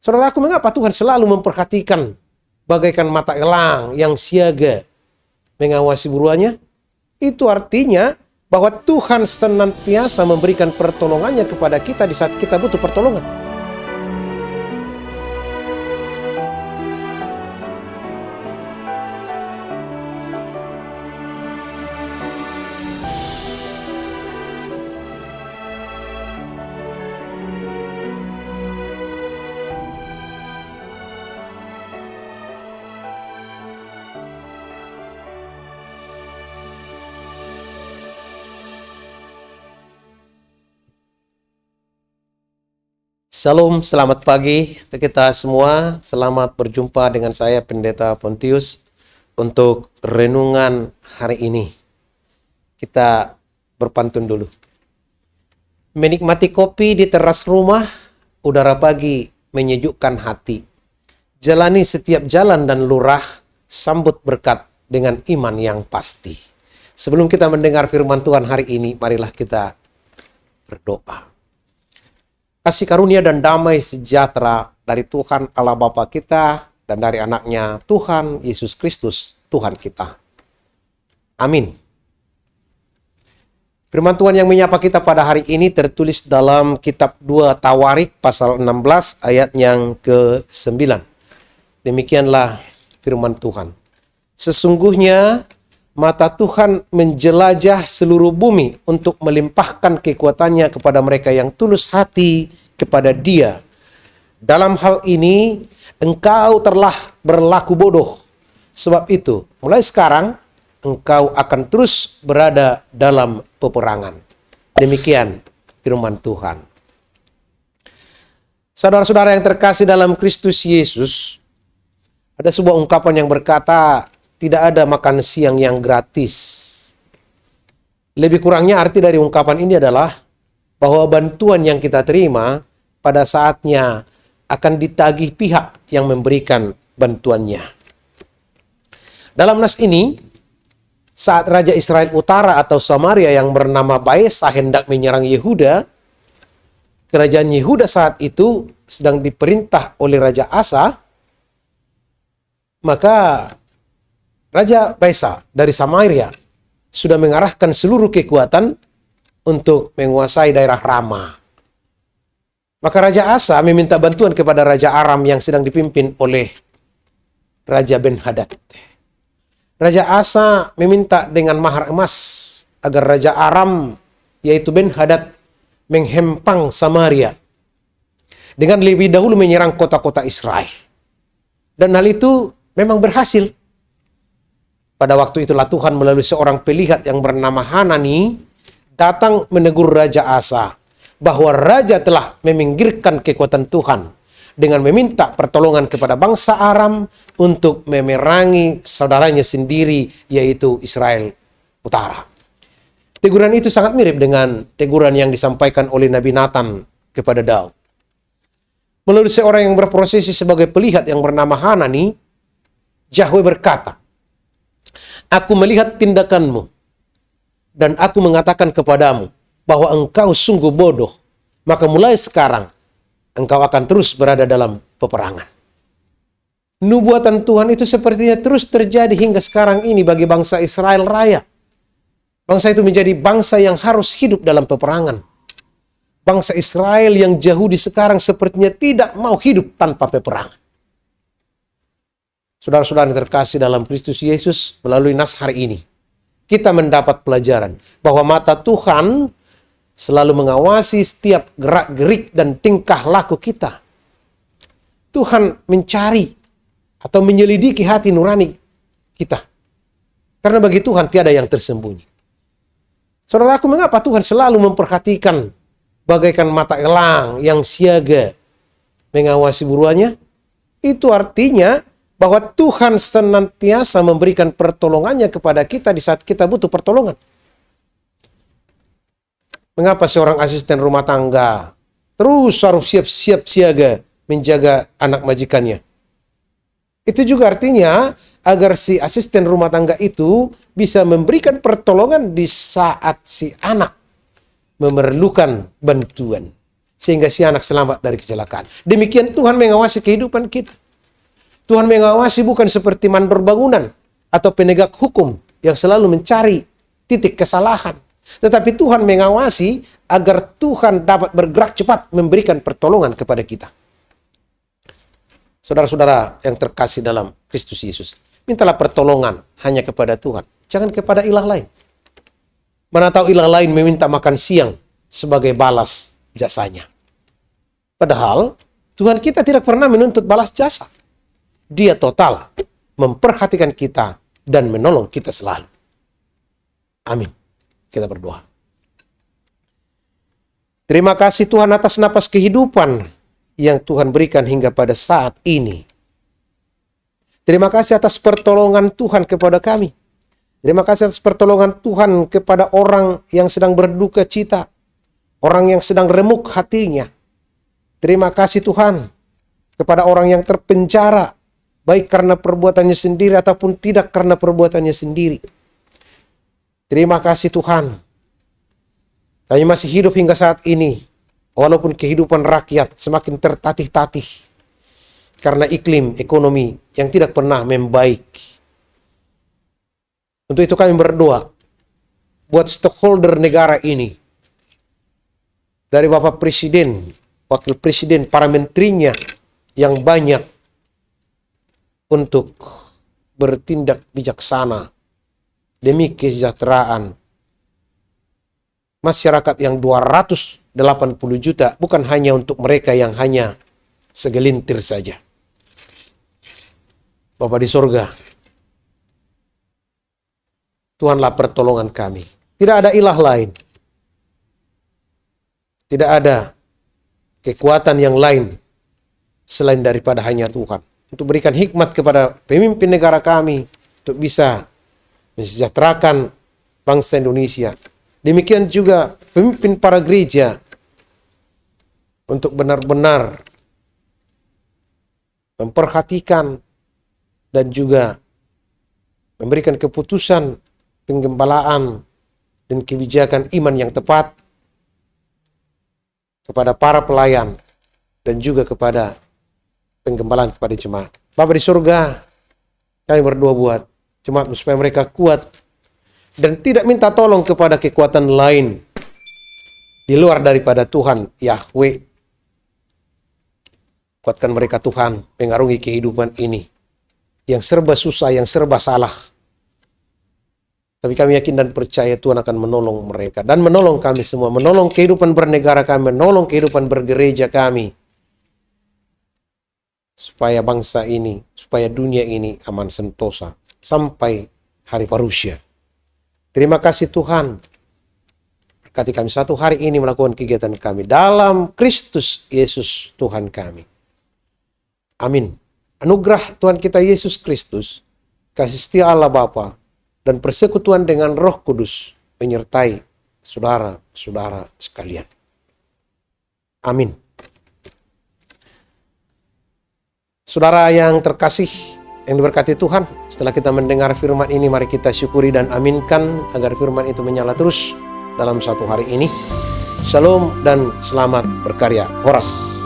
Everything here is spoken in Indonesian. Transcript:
Saudaraku, mengapa Tuhan selalu memperhatikan bagaikan mata elang yang siaga mengawasi buruannya? Itu artinya bahwa Tuhan senantiasa memberikan pertolongannya kepada kita di saat kita butuh pertolongan. Salam, selamat pagi untuk kita semua. Selamat berjumpa dengan saya Pendeta Pontius untuk renungan hari ini. Kita berpantun dulu. Menikmati kopi di teras rumah, udara pagi menyejukkan hati. Jalani setiap jalan dan lurah, sambut berkat dengan iman yang pasti. Sebelum kita mendengar firman Tuhan hari ini, marilah kita berdoa. Kasih karunia dan damai sejahtera dari Tuhan Allah Bapa kita dan dari anaknya Tuhan Yesus Kristus, Tuhan kita. Amin. Firman Tuhan yang menyapa kita pada hari ini tertulis dalam kitab 2 Tawarik pasal 16 ayat yang ke-9. Demikianlah firman Tuhan. Sesungguhnya mata Tuhan menjelajah seluruh bumi untuk melimpahkan kekuatannya kepada mereka yang tulus hati kepada Dia. Dalam hal ini, engkau telah berlaku bodoh. Sebab itu, mulai sekarang, engkau akan terus berada dalam peperangan. Demikian firman Tuhan. Saudara-saudara yang terkasih dalam Kristus Yesus, ada sebuah ungkapan yang berkata, tidak ada makan siang yang gratis. Lebih kurangnya arti dari ungkapan ini adalah bahwa bantuan yang kita terima pada saatnya akan ditagih pihak yang memberikan bantuannya. Dalam nas ini, saat Raja Israel Utara atau Samaria yang bernama Baesa hendak menyerang Yehuda, kerajaan Yehuda saat itu sedang diperintah oleh Raja Asa, maka Raja Baesa dari Samaria sudah mengarahkan seluruh kekuatan untuk menguasai daerah Rama. Maka Raja Asa meminta bantuan kepada Raja Aram yang sedang dipimpin oleh Raja Ben-Hadad. Raja Asa meminta dengan mahar emas agar Raja Aram, yaitu Ben-Hadad, menghempang Samaria dengan lebih dahulu menyerang kota-kota Israel. Dan hal itu memang berhasil. Pada waktu itulah Tuhan melalui seorang pelihat yang bernama Hanani datang menegur Raja Asa bahwa Raja telah meminggirkan kekuatan Tuhan dengan meminta pertolongan kepada bangsa Aram untuk memerangi saudaranya sendiri, yaitu Israel Utara. Teguran itu sangat mirip dengan teguran yang disampaikan oleh Nabi Nathan kepada Daud. Melalui seorang yang berprofesi sebagai pelihat yang bernama Hanani, Yahweh berkata, "Aku melihat tindakanmu, dan aku mengatakan kepadamu bahwa engkau sungguh bodoh. Maka mulai sekarang, engkau akan terus berada dalam peperangan." Nubuatan Tuhan itu sepertinya terus terjadi hingga sekarang ini bagi bangsa Israel Raya. Bangsa itu menjadi bangsa yang harus hidup dalam peperangan. Bangsa Israel yang Yahudi sekarang sepertinya tidak mau hidup tanpa peperangan. Saudara-saudara yang terkasih dalam Kristus Yesus, melalui nas hari ini, kita mendapat pelajaran bahwa mata Tuhan selalu mengawasi setiap gerak-gerik dan tingkah laku kita. Tuhan mencari atau menyelidiki hati nurani kita. Karena bagi Tuhan tiada yang tersembunyi. Saudaraku, mengapa Tuhan selalu memperhatikan bagaikan mata elang yang siaga mengawasi buruannya? Itu artinya bahwa Tuhan senantiasa memberikan pertolongannya kepada kita di saat kita butuh pertolongan. Mengapa seorang asisten rumah tangga terus harus siap-siap siaga menjaga anak majikannya? Itu juga artinya agar si asisten rumah tangga itu bisa memberikan pertolongan di saat si anak memerlukan bantuan. sehingga si anak selamat dari kecelakaan. Demikian Tuhan mengawasi kehidupan kita. Tuhan mengawasi bukan seperti mandor bangunan atau penegak hukum yang selalu mencari titik kesalahan. Tetapi Tuhan mengawasi agar Tuhan dapat bergerak cepat memberikan pertolongan kepada kita. Saudara-saudara yang terkasih dalam Kristus Yesus, mintalah pertolongan hanya kepada Tuhan, jangan kepada ilah lain. Mana tahu ilah lain meminta makan siang sebagai balas jasanya. Padahal Tuhan kita tidak pernah menuntut balas jasa. Dia total memperhatikan kita dan menolong kita selalu. Amin. Kita berdoa. Terima kasih Tuhan atas napas kehidupan yang Tuhan berikan hingga pada saat ini. Terima kasih atas pertolongan Tuhan kepada kami. Terima kasih atas pertolongan Tuhan kepada orang yang sedang berduka cita. Orang yang sedang remuk hatinya. Terima kasih Tuhan kepada orang yang terpenjara. Baik karena perbuatannya sendiri ataupun tidak karena perbuatannya sendiri. Terima kasih Tuhan. Kami masih hidup hingga saat ini. Walaupun kehidupan rakyat semakin tertatih-tatih. Karena iklim ekonomi yang tidak pernah membaik. Untuk itu kami berdoa. Buat stakeholder negara ini. Dari Bapak Presiden, Wakil Presiden, para menterinya yang banyak. Untuk bertindak bijaksana demi kesejahteraan masyarakat yang 280 juta, bukan hanya untuk mereka yang hanya segelintir saja. Bapa di sorga, Tuhanlah pertolongan kami. Tidak ada ilah lain. Tidak ada kekuatan yang lain selain daripada hanya Tuhan. Untuk berikan hikmat kepada pemimpin negara kami untuk bisa mensejahterakan bangsa Indonesia. Demikian juga pemimpin para gereja untuk benar-benar memperhatikan dan juga memberikan keputusan penggembalaan dan kebijakan iman yang tepat kepada para pelayan dan juga kepada penggembalaan kepada jemaat. Bapa di surga, kami berdoa buat jemaat supaya mereka kuat dan tidak minta tolong kepada kekuatan lain di luar daripada Tuhan Yahweh. Kuatkan mereka Tuhan mengarungi kehidupan ini yang serba susah, yang serba salah. Tapi kami yakin dan percaya Tuhan akan menolong mereka dan menolong kami semua, menolong kehidupan bernegara kami, menolong kehidupan bergereja kami. Supaya bangsa ini, supaya dunia ini aman sentosa sampai hari parusia. Terima kasih Tuhan. Berkati kami satu hari ini melakukan kegiatan kami dalam Kristus Yesus Tuhan kami. Amin. Anugerah Tuhan kita Yesus Kristus, kasih setia Allah Bapa, dan persekutuan dengan Roh Kudus menyertai saudara-saudara sekalian. Amin. Saudara yang terkasih, yang diberkati Tuhan, setelah kita mendengar firman ini, mari kita syukuri dan aminkan agar firman itu menyala terus dalam satu hari ini. Shalom dan selamat berkarya. Horas.